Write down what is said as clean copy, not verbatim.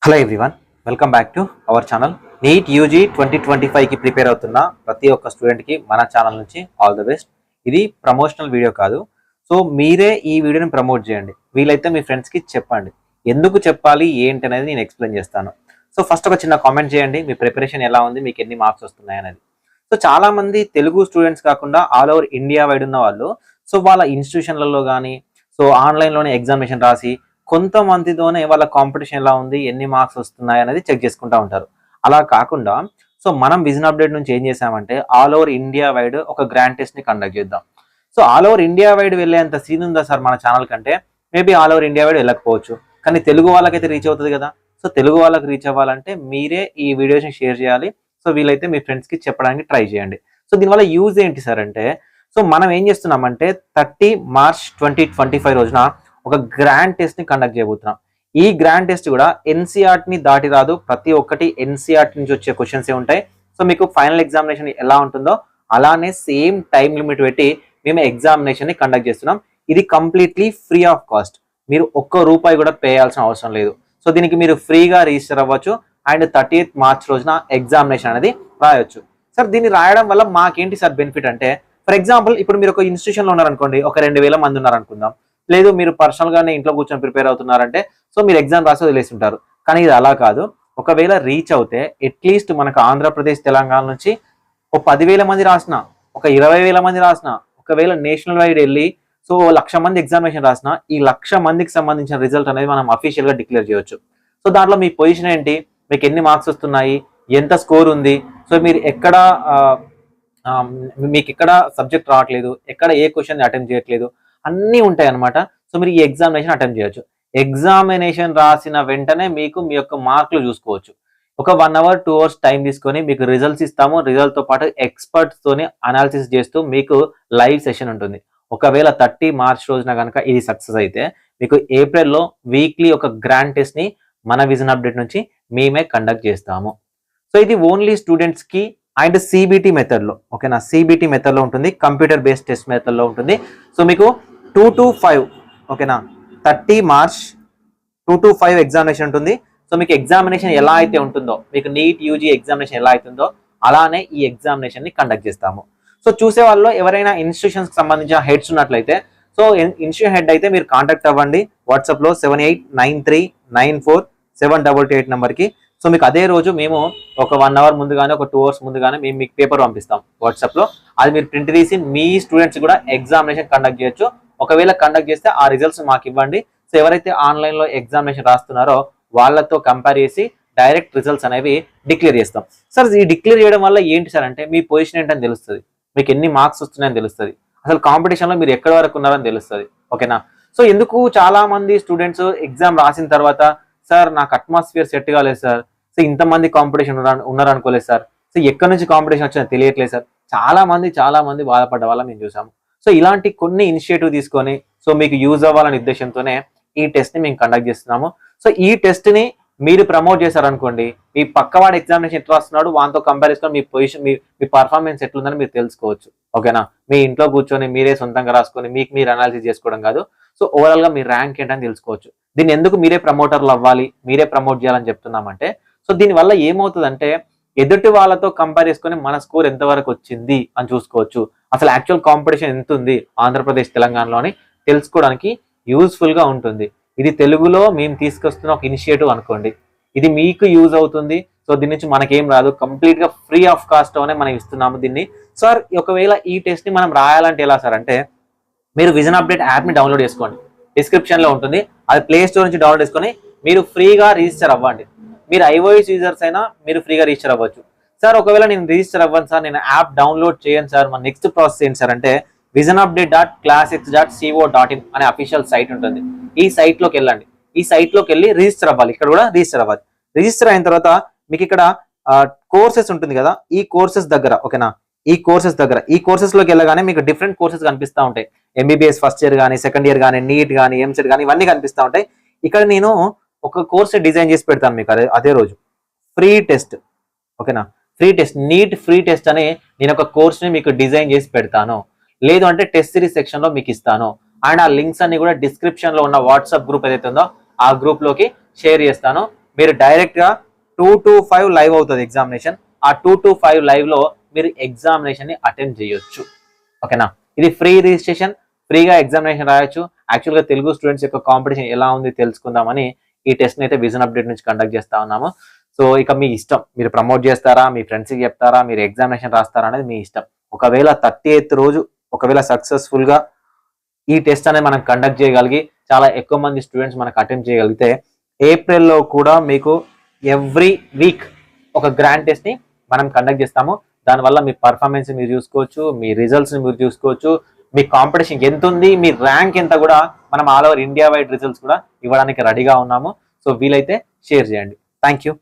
Hello everyone, welcome back to our channel. NEET UG 2025కి prepare అవుతున్న ప్రతి ఒక్క స్టూడెంట్కి మన ఛానల్ నుంచి ఆల్ ద బెస్ట్. ఇది ప్రమోషనల్ వీడియో కాదు. సో మీరే ఈ వీడియోని ప్రమోట్ చేయండి. వీలైతే మీ ఫ్రెండ్స్కి చెప్పండి. ఎందుకు చెప్పాలి ఏంటి అనేది నేను ఎక్స్ప్లెయిన్ చేస్తాను. సో ఫస్ట్ ఒక చిన్న కామెంట్ చేయండి, మీ ప్రిపరేషన్ ఎలా ఉంది, మీకు ఎన్ని మార్క్స్ వస్తున్నాయి అనేది. సో చాలా మంది తెలుగు స్టూడెంట్స్ కాకుండా ఆల్ ఓవర్ ఇండియా వైడ్ ఉన్న వాళ్ళు సో వాళ్ళ ఇన్స్టిట్యూషన్లలో కానీ సో ఆన్లైన్లోనే ఎగ్జామినేషన్ రాసి కొంతమందితోనే వాళ్ళ కాంపిటీషన్ ఎలా ఉంది, ఎన్ని మార్క్స్ వస్తున్నాయి అనేది చెక్ చేసుకుంటూ ఉంటారు. అలా కాకుండా సో మనం విజన్ అప్డేట్ నుంచి ఏం చేసామంటే ఆల్ ఓవర్ ఇండియా వైడ్ ఒక గ్రాండ్ టెస్ట్ ని కండక్ట్ చేద్దాం. So all over India wide వెళ్ళేంత సీన్ ఉందా సార్ మన ఛానల్ కంటే? Maybe all over India wide వెళ్ళకపోవచ్చు, కానీ తెలుగు వాళ్ళకైతే రీచ్ అవుతుంది కదా. సో తెలుగు వాళ్ళకి రీచ్ అవ్వాలంటే మీరే ఈ వీడియోస్ని షేర్ చేయాలి. సో వీలైతే మీ ఫ్రెండ్స్కి చెప్పడానికి ట్రై చేయండి. సో దీనివల్ల యూజ్ ఏంటి సార్ అంటే, సో మనం ఏం చేస్తున్నామంటే 30 మార్చ్ 2025 రోజున ఒక గ్రాండ్ టెస్ట్ ని కండక్ట్ చేయబోతున్నాం. ఈ గ్రాండ్ టెస్ట్ కూడా ఎన్సీఆర్టీ ని దాటి రాదు. ప్రతి ఒక్కటి ఎన్సీఆర్టీ నుంచి వచ్చే క్వశ్చన్స్ ఉంటాయి. సో మీకు ఫైనల్ ఎగ్జామినేషన్ ఎలా ఉంటుందో అలానే సేమ్ టైం లిమిట్ పెట్టి మేము ఎగ్జామినేషన్ ని కండక్ట్ చేస్తున్నాం. ఇది కంప్లీట్లీ ఫ్రీ ఆఫ్ కాస్ట్. మీరు ఒక్క రూపాయి కూడా పే చేయాల్సిన అవసరం లేదు. సో దీనికి మీరు ఫ్రీగా రిజిస్టర్ అవ్వచ్చు అండ్ 30th మార్చ్ రోజున ఎగ్జామినేషన్ అనేది రాయొచ్చు. సార్ దీన్ని రాయడం వల్ల మాకేంటి సార్ బెనిఫిట్ అంటే, ఫర్ ఎగ్జాంపుల్ ఇప్పుడు మీరు ఒక ఇన్స్టిట్యూషన్లో ఉన్నారనుకోండి, ఒక 2000 మంది ఉన్నారనుకుందాం. లేదు మీరు పర్సనల్ గానే ఇంట్లో కూర్చొని ప్రిపేర్ అవుతున్నారంటే సో మీరు ఎగ్జామ్ రాసి వదిలేసి ఉంటారు. కానీ ఇది అలా కాదు. ఒకవేళ రీచ్ అవుతే అట్లీస్ట్ మనకు ఆంధ్రప్రదేశ్ తెలంగాణ నుంచి ఒక 10,000 మంది రాసిన, ఒక 20,000 మంది రాసిన, ఒకవేళ నేషనల్ వైడ్ వెళ్ళి సో 1,00,000 మంది ఎగ్జామినేషన్ రాసిన, ఈ 1,00,000 మందికి సంబంధించిన రిజల్ట్ అనేది మనం అఫీషియల్ గా డిక్లేర్ చేయొచ్చు. సో దాంట్లో మీ పొజిషన్ ఏంటి, మీకు ఎన్ని మార్క్స్ వస్తున్నాయి, ఎంత స్కోర్ ఉంది, సో మీరు ఎక్కడ మీకు ఎక్కడ సబ్జెక్ట్ రావట్లేదు, ఎక్కడ ఏ క్వశ్చన్ అటెంప్ట్ చేయట్లేదు, అన్నీ ఉంటాయి అనమాట. సో మీరు ఈ ఎగ్జామినేషన్ అటెంప్ట్ చేయొచ్చు. ఎగ్జామినేషన్ రాసిన వెంటనే మీకు మీ యొక్క మార్కులు చూసుకోవచ్చు. ఒక 1 అవర్ 2 అవర్స్ టైం తీసుకొని మీకు రిజల్ట్స్ ఇస్తాము. రిజల్ట్ తో పాటు ఎక్స్పర్ట్స్ తోని అనాలిసిస్ చేస్తూ మీకు లైవ్ సెషన్ ఉంటుంది. ఒకవేళ 30 మార్చ్ రోజున కనుక ఇది సక్సెస్ అయితే మీకు ఏప్రిల్లో వీక్లీ ఒక గ్రాండ్ టెస్ట్ ని మన విజన్ అప్డేట్ నుంచి మేమే కండక్ట్ చేస్తాము. సో ఇది ఓన్లీ స్టూడెంట్స్ కి అండ్ సిబిటి మెథడ్ లో, ఓకేనా, సిబిటి మెథడ్ లో ఉంటుంది, కంప్యూటర్ బేస్డ్ టెస్ట్ మెథడ్ లో ఉంటుంది. సో మీకు 2 to 5, ఓకేనా, 30 మార్చ్ 2 to 5 ఎగ్జామినేషన్ ఉంటుంది. సో మీకు ఎగ్జామినేషన్ ఎలా అయితే ఉంటుందో, మీకు నీట్ యూజీ ఎగ్జామినేషన్ ఎలా అవుతుందో అలానే ఈ ఎగ్జామినేషన్ ని కండక్ట్ చేస్తాము. సో చూసే వాళ్ళు ఎవరైనా ఇన్స్టిట్యూషన్స్ కి సంబంధించిన హెడ్స్ ఉన్నట్లయితే సో ఇన్స్టిట్యూషన్ హెడ్ అయితే మీరు కాంటాక్ట్ అవ్వండి వాట్సాప్ లో 7893947888 నెంబర్కి. సో మీకు అదే రోజు మేము ఒక 1 అవర్ ముందుగానే, ఒక 2 అవర్స్ ముందుగానే మేము మీకు పేపర్ పంపిస్తాం వాట్సాప్ లో. అది మీరు ప్రింట్ తీసి మీ స్టూడెంట్స్ కూడా ఎగ్జామినేషన్ కండక్ట్ చేయొచ్చు. ఒకవేళ కండక్ట్ చేస్తే ఆ రిజల్ట్స్ మాకు ఇవ్వండి. సో ఎవరైతే ఆన్లైన్ లో ఎగ్జామినేషన్ రాస్తున్నారో వాళ్ళతో కంపేర్ చేసి డైరెక్ట్ రిజల్ట్స్ అనేవి డిక్లేర్ చేస్తాం. సార్ ఈ డిక్లేర్ చేయడం వల్ల ఏంటి సార్ అంటే, మీ పొజిషన్ ఏంటని తెలుస్తుంది, మీకు ఎన్ని మార్క్స్ వస్తున్నాయని తెలుస్తుంది, అసలు కాంపిటీషన్ లో మీరు ఎక్కడి వరకు ఉన్నారని తెలుస్తుంది, ఓకేనా. సో ఎందుకు చాలా మంది స్టూడెంట్స్ ఎగ్జామ్ రాసిన తర్వాత సార్ నాకు అట్మాస్ఫియర్ సెట్ కాలేదు సార్, సో ఇంతమంది కాంపిటీషన్ ఉన్నారనుకోలేదు సార్, సో ఎక్కడి నుంచి కాంపిటీషన్ వచ్చినా తెలియట్లేదు సార్, చాలా మంది బాధపడ్డ వాళ్ళ మేము చూసాము. సో ఇలాంటి కొన్ని ఇనిషియేటివ్ తీసుకొని సో మీకు యూజ్ అవ్వాలనే ఉద్దేశంతోనే ఈ టెస్ట్ ని మేము కండక్ట్ చేస్తున్నాము. సో ఈ టెస్ట్ ని మీరు ప్రమోట్ చేశారనుకోండి, మీ పక్కవాడు ఎగ్జామినేషన్ ఎట్లా వస్తున్నాడు వాటితో కంపేర్ చేసుకొని మీ పొజిషన్, మీ పర్ఫార్మెన్స్ ఎట్లుందని మీరు తెలుసుకోవచ్చు, ఓకేనా. మీ ఇంట్లో కూర్చొని మీరే సొంతంగా రాసుకొని మీకు మీరు అనాలిసిస్ చేసుకోవడం కాదు. సో ఓవరాల్ గా మీ ర్యాంక్ ఏంటని తెలుసుకోవచ్చు. దీన్ని ఎందుకు మీరే ప్రమోటర్లు అవ్వాలి, మీరే ప్రమోట్ చేయాలని చెప్తున్నామంటే, సో దీనివల్ల ఏమవుతుందంటే ఎదుటి వాళ్ళతో కంపేర్ చేసుకొని మన స్కోర్ ఎంతవరకు వచ్చింది అని చూసుకోవచ్చు. అసలు యాక్చువల్ కాంపిటీషన్ ఎంత ఉంది ఆంధ్రప్రదేశ్ తెలంగాణలో అని తెలుసుకోవడానికి యూస్ఫుల్ గా ఉంటుంది. ఇది తెలుగులో మేము తీసుకొస్తున్న ఒక ఇనిషియేటివ్ అనుకోండి, ఇది మీకు యూజ్ అవుతుంది. సో దీని నుంచి మనకేం రాదు, కంప్లీట్ గా ఫ్రీ ఆఫ్ కాస్ట్ అనే మనం ఇస్తున్నాము దీన్ని. సార్ ఒకవేళ ఈ టెస్ట్ ని మనం రాయాలంటే ఎలా సార్ అంటే, మీరు విజన్ అప్డేట్ యాప్ ని డౌన్లోడ్ చేసుకోండి, డిస్క్రిప్షన్ లో ఉంటుంది. అది ప్లే స్టోర్ నుంచి డౌన్లోడ్ చేసుకొని మీరు ఫ్రీగా రిజిస్టర్ అవ్వండి. మీరు iOS యూజర్స్ అయినా మీరు ఫ్రీగా రిజిస్టర్ అవ్వచ్చు. సార్ ఒకవేళ నేను రిజిస్టర్ అవ్వను సార్, నేను యాప్ డౌన్లోడ్ చేయను సార్, మన నెక్స్ట్ ప్రాసెస్ ఏంటి సార్ అంటే, visionupdate.classx.co.in అనే అఫీషియల్ సైట్ ఉంటుంది. ఈ సైట్ లోకి వెళ్ళండి. ఈ సైట్ లోకి వెళ్ళి రిజిస్టర్ అవ్వాలి. ఇక్కడ కూడా రిజిస్టర్ అవ్వాలి. రిజిస్టర్ అయిన తర్వాత మీకు ఇక్కడ కోర్సెస్ ఉంటుంది కదా, ఈ కోర్సెస్ దగ్గర, ఓకేనా, ఈ కోర్సెస్ లోకి వెళ్ళగానే మీకు డిఫరెంట్ కోర్సెస్ కనిపిస్తూ ఉంటాయి. ఎంబీబీఎస్ ఫస్ట్ ఇయర్ కానీ, సెకండ్ ఇయర్ కానీ, నీట్ కానీ, ఎంసెట్ కానీ, ఇవన్నీ కనిపిస్తూ ఉంటాయి. ఇక్కడ నేను ఒక కోర్స్ డిజైన్ చేసి పెడతాను మీకు అదే రోజు. ఫ్రీ టెస్ట్, ఓకేనా, free test, NEET free test అని నేను ఒక కోర్స్ ని మీకు డిజైన్ చేసి పెడతాను. లేదు అంటే టెస్ట్ సిరీస్ సెక్షన్ లో మీకు ఇస్తాను. అండ్ ఆ లింక్స్ అన్ని కూడా డిస్క్రిప్షన్ లో ఉన్న వాట్సాప్ గ్రూప్ ఏదైతే ఉందో ఆ గ్రూప్ లోకి షేర్ చేస్తాను. మీరు డైరెక్ట్గా 2 to 5 లైవ్ అవుతుంది ఎగ్జామినేషన్. ఆ 2 to 5 లైవ్లో మీరు ఎగ్జామినేషన్ని అటెండ్ చేయొచ్చు. ఓకేనా, ఇది ఫ్రీ రిజిస్ట్రేషన్, ఫ్రీగా ఎగ్జామినేషన్ రాయొచ్చు. యాక్చువల్గా తెలుగు స్టూడెంట్స్ యొక్క కాంపిటీషన్ ఎలా ఉంది తెలుసుకుందామని ఈ టెస్ట్ని అయితే విజన్ అప్డేట్ నుంచి కండక్ట్ చేస్తా ఉన్నాము. సో ఇక మీ ఇష్టం, మీరు ప్రమోట్ చేస్తారా, మీ ఫ్రెండ్స్కి చెప్తారా, మీరు ఎగ్జామినేషన్ రాస్తారా అనేది మీ ఇష్టం. ఒకవేళ 38th రోజు ఒకవేళ సక్సెస్ఫుల్గా ఈ టెస్ట్ అనేది మనం కండక్ట్ చేయగలిగి చాలా ఎక్కువ మంది స్టూడెంట్స్ మనకు అటెంప్ట్ చేయగలిగితే ఏప్రిల్లో కూడా మీకు ఎవ్రీ వీక్ ఒక గ్రాండ్ టెస్ట్ని మనం కండక్ట్ చేస్తాము. దానివల్ల మీ పర్ఫార్మెన్స్ మీరు చూసుకోవచ్చు, మీ రిజల్ట్స్ని మీరు చూసుకోవచ్చు, మీ కాంపిటీషన్ ఎంత ఉంది, మీ ర్యాంక్ ఎంత కూడా మనం all over India wide results కూడా ఇవ్వడానికి రెడీగా ఉన్నాము. సో వీలైతే షేర్ చేయండి. Thank you.